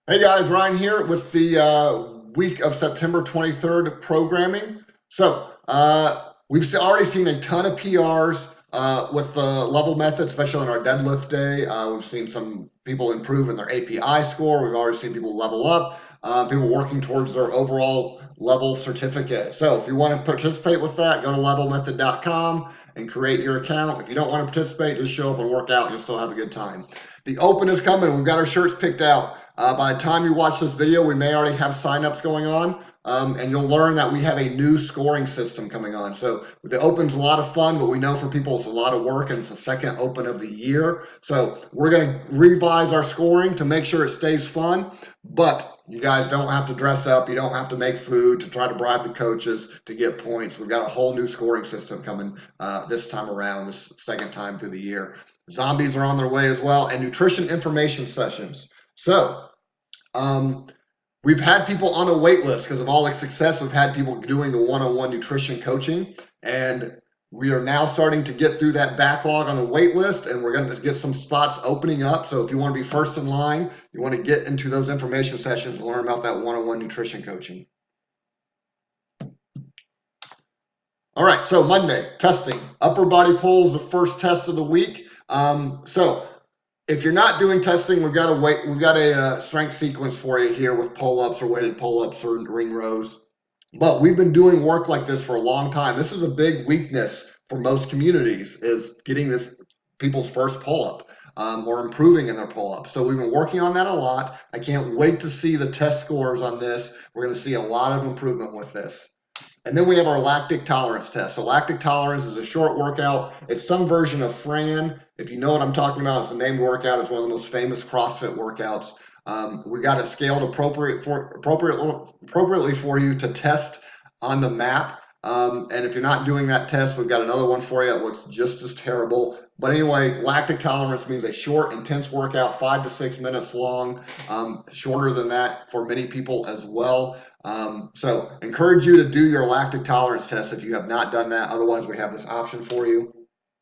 Hey guys, Ryan here with the week of September 23rd programming. We've already seen a ton of PRs with the level method, especially on our deadlift day. We've seen some people improve in their API score. We've already seen people level up, people working towards their overall level certificate. So if you want to participate with that, go to levelmethod.com and create your account. If you don't want to participate, just show up and work out and you'll still have a good time. The Open is coming. We've got our shirts picked out. By the time you watch this video, we may already have signups going on, and you'll learn that we have a new scoring system coming on. So the Open's a lot of fun, but we know for people it's a lot of work, and it's the second Open of the year. So we're going to revise our scoring to make sure it stays fun, but you guys don't have to dress up. You don't have to make food to try to bribe the coaches to get points. We've got a whole new scoring system coming this time around, this second time through the year. Zombies are on their way as well, and nutrition information sessions. So, we've had people on a wait list because of all the success. We've had people doing the one-on-one nutrition coaching, and we are now starting to get through that backlog on the wait list, and we're going to get some spots opening up. So if you want to be first in line, you want to get into those information sessions and learn about that one-on-one nutrition coaching. All right, so Monday, testing. Upper body pulls, the first test of the week. So if you're not doing testing, we've got a strength sequence for you here with pull-ups or weighted pull-ups or ring rows. But we've been doing work like this for a long time. This is a big weakness for most communities, is getting this people's first pull-up or improving in their pull-up. So we've been working on that a lot. I can't wait to see the test scores on this. We're going to see a lot of improvement with this. And then we have our lactic tolerance test. So lactic tolerance is a short workout. It's some version of Fran. If you know what I'm talking about, it's the named workout. It's one of the most famous CrossFit workouts. We got it scaled appropriately for you to test on the map. And if you're not doing that test, we've got another one for you. It looks just as terrible. But anyway, lactic tolerance means a short, intense workout, 5 to 6 minutes long, shorter than that for many people as well. So encourage you to do your lactic tolerance test if you have not done that. Otherwise, we have this option for you.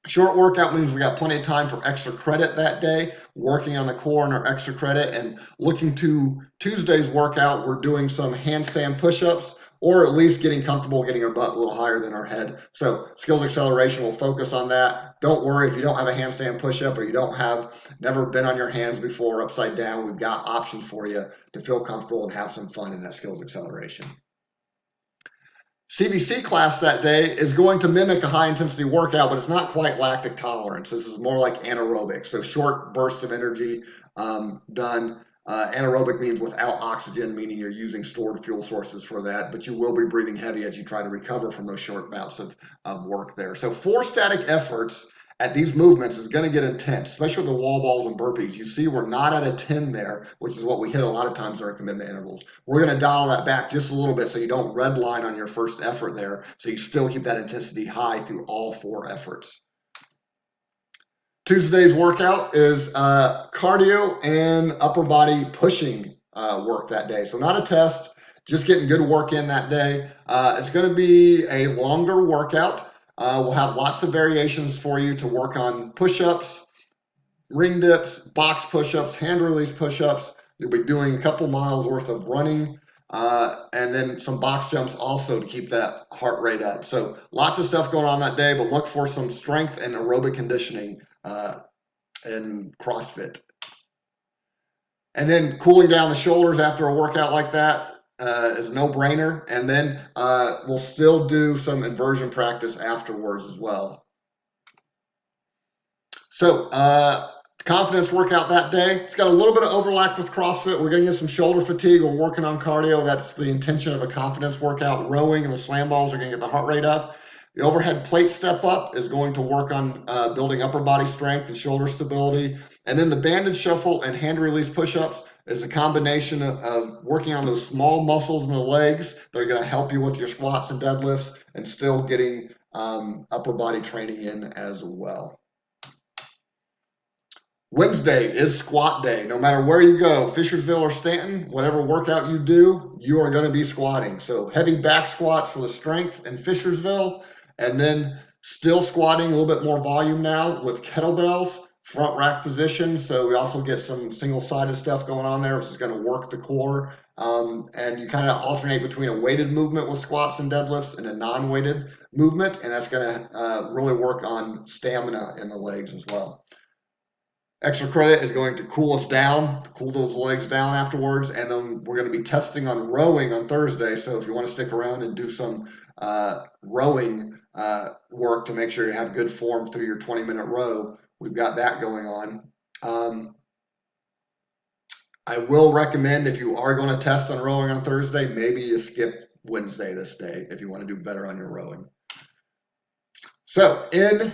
Short workout means we got plenty of time for extra credit that day, working on the core and our extra credit. And looking to Tuesday's workout, we're doing some handstand push-ups, or at least getting comfortable getting our butt a little higher than our head. So skills acceleration will focus on that. Don't worry if you don't have a handstand push-up or you don't have never been on your hands before upside down. We've got options for you to feel comfortable and have some fun in that skills acceleration. CVC class that day is going to mimic a high intensity workout, but it's not quite lactic tolerance. This is more like anaerobic. So short bursts of energy done. Anaerobic means without oxygen, meaning you're using stored fuel sources for that, but you will be breathing heavy as you try to recover from those short bouts of work there. So 4 static efforts at these movements is going to get intense, especially with the wall balls and burpees. You see we're not at a 10 there, which is what we hit a lot of times during commitment intervals. We're going to dial that back just a little bit so you don't redline on your first effort there, so you still keep that intensity high through all 4 efforts. Tuesday's workout is cardio and upper body pushing work that day. So not a test, just getting good work in that day. It's going to be a longer workout. We'll have lots of variations for you to work on push-ups, ring dips, box push-ups, hand release push-ups. You'll be doing a couple miles worth of running, and then some box jumps also to keep that heart rate up. So lots of stuff going on that day, but look for some strength and aerobic conditioning in CrossFit. And then cooling down the shoulders after a workout like that is no brainer. And then we'll still do some inversion practice afterwards as well. So confidence workout that day. It's got a little bit of overlap with CrossFit. We're going to get some shoulder fatigue. We're working on cardio. That's the intention of a confidence workout. Rowing and the slam balls are going to get the heart rate up. The overhead plate step up is going to work on building upper body strength and shoulder stability. And then the banded shuffle and hand release push-ups is a combination of working on those small muscles in the legs that are going to help you with your squats and deadlifts and still getting upper body training in as well. Wednesday is squat day. No matter where you go, Fishersville or Stanton, whatever workout you do, you are going to be squatting. So heavy back squats for the strength in Fishersville, and then still squatting a little bit more volume now with kettlebells front rack position. So we also get some single-sided stuff going on there, which is going to work the core. And you kind of alternate between a weighted movement with squats and deadlifts and a non-weighted movement, and that's going to really work on stamina in the legs as well. Extra credit is going to cool us down, cool those legs down afterwards, and then we're going to be testing on rowing on Thursday. So if you want to stick around and do some rowing work to make sure you have good form through your 20-minute row, we've got that going on. I will recommend, if you are going to test on rowing on Thursday, maybe you skip Wednesday this day if you want to do better on your rowing. So in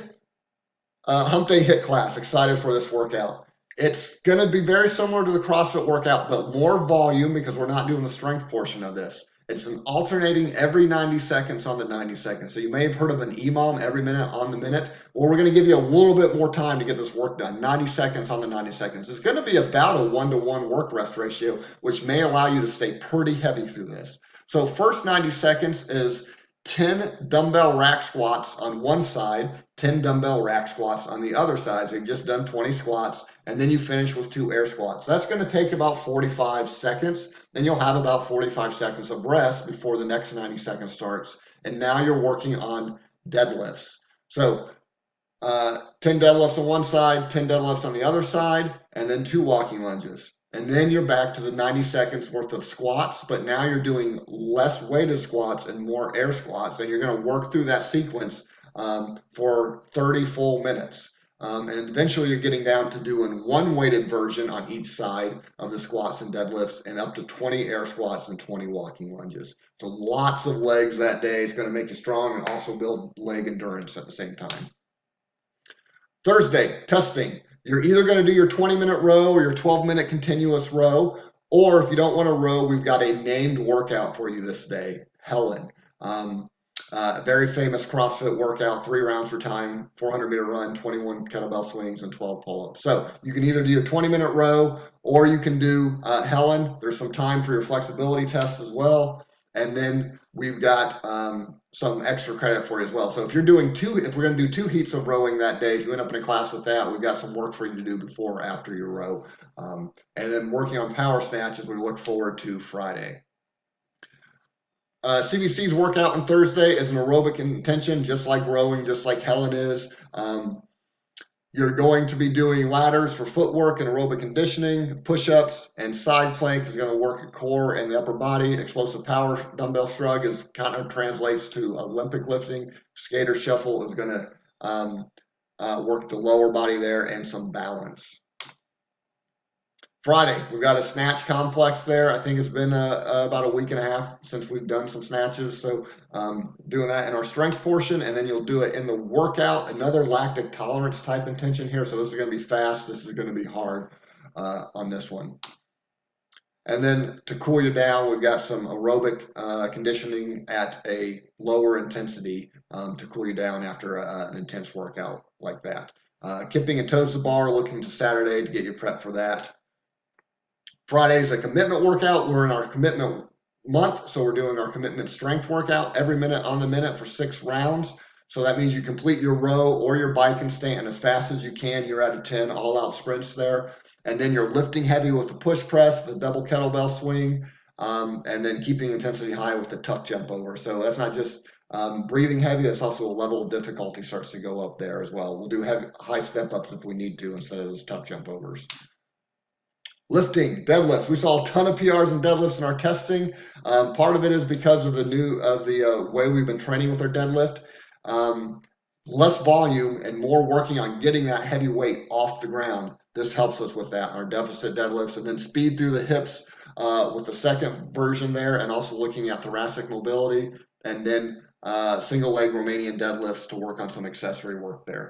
Hump Day HIIT class, excited for this workout. It's going to be very similar to the CrossFit workout, but more volume because we're not doing the strength portion of this. It's an alternating every 90 seconds on the 90 seconds. So you may have heard of an EMOM, every minute on the minute. Well, we're going to give you a little bit more time to get this work done, 90 seconds on the 90 seconds. It's going to be about a 1-to-1 work rest ratio, which may allow you to stay pretty heavy through this. So first 90 seconds is 10 dumbbell rack squats on one side, 10 dumbbell rack squats on the other side. So you've just done 20 squats, and then you finish with 2 air squats. That's going to take about 45 seconds. Then you'll have about 45 seconds of rest before the next 90 seconds starts. And now you're working on deadlifts. So 10 deadlifts on one side, 10 deadlifts on the other side, and then 2 walking lunges. And then you're back to the 90 seconds worth of squats, but now you're doing less weighted squats and more air squats, and you're going to work through that sequence for 30 full minutes. And eventually you're getting down to doing 1 weighted version on each side of the squats and deadlifts, and up to 20 air squats and 20 walking lunges. So lots of legs that day. It's going to make you strong and also build leg endurance at the same time. Thursday, testing. You're either going to do your 20-minute row or your 12-minute continuous row, or if you don't want to row, we've got a named workout for you this day, Helen. A very famous CrossFit workout, 3 rounds for time, 400-meter run, 21 kettlebell swings, and 12 pull-ups. So you can either do your 20-minute row, or you can do Helen. There's some time for your flexibility tests as well. And then we've got some extra credit for you as well. So if you're doing if we're going to do 2 heats of rowing that day, if you end up in a class with that, we've got some work for you to do before or after your row. And then working on power snatches, we look forward to Friday. CBC's workout on Thursday is an aerobic intention, just like rowing, just like Helen is. You're going to be doing ladders for footwork and aerobic conditioning, push-ups, and side plank is going to work the core and the upper body. Explosive power dumbbell shrug is kind of translates to Olympic lifting. Skater shuffle is going to work the lower body there, and some balance. Friday, we've got a snatch complex there. I think it's been about a week and a half since we've done some snatches. So doing that in our strength portion, and then you'll do it in the workout, another lactic tolerance type intention here. So this is going to be fast. This is going to be hard on this one. And then to cool you down, we've got some aerobic conditioning at a lower intensity to cool you down after an intense workout like that. Kipping and toes to bar, looking to Saturday to get you prepped for that. Friday is a commitment workout. We're in our commitment month, so we're doing our commitment strength workout every minute on the minute for 6 rounds. So that means you complete your row or your bike and stand as fast as you can. You're at a 10 all-out sprints there. And then you're lifting heavy with the push press, the double kettlebell swing, and then keeping intensity high with the tuck jump over. So that's not just breathing heavy, that's also a level of difficulty starts to go up there as well. We'll do high step-ups if we need to instead of those tuck jump overs. Lifting, deadlifts. We saw a ton of PRs and deadlifts in our testing. Part of it is because of the way we've been training with our deadlift. Less volume and more working on getting that heavy weight off the ground. This helps us with that, our deficit deadlifts, and then speed through the hips with the second version there, and also looking at thoracic mobility, and then single leg Romanian deadlifts to work on some accessory work there.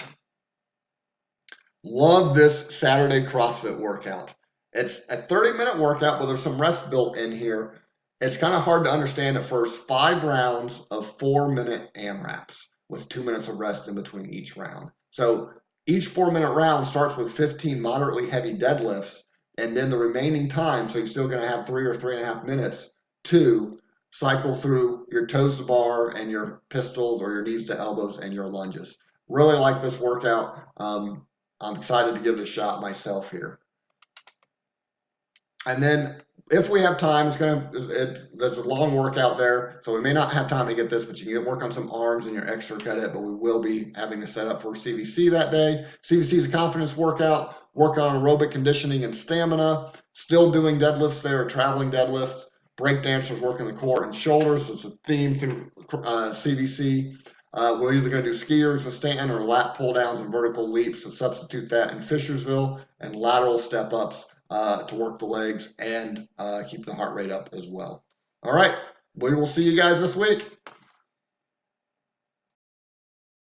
Love this Saturday CrossFit workout. It's a 30-minute workout, but there's some rest built in here. It's kind of hard to understand at first. 5 rounds of 4-minute AMRAPs with 2 minutes of rest in between each round. So each 4-minute round starts with 15 moderately heavy deadlifts, and then the remaining time, so you're still going to have 3 or 3.5 minutes to cycle through your toes to bar and your pistols or your knees to elbows and your lunges. Really like this workout. I'm excited to give it a shot myself here. And then if we have time, there's a long workout there, so we may not have time to get this, but you can work on some arms in your extra credit, but we will be having to set up for CVC that day. CVC is a confidence workout, work on aerobic conditioning and stamina, still doing deadlifts there, traveling deadlifts, break dancers working the core and shoulders. So it's a theme through CVC. We're either going to do skiers and stand or lat pull downs and vertical leaps to substitute that in Fishersville, and lateral step ups to work the legs and keep the heart rate up as well. All right, we will see you guys this week.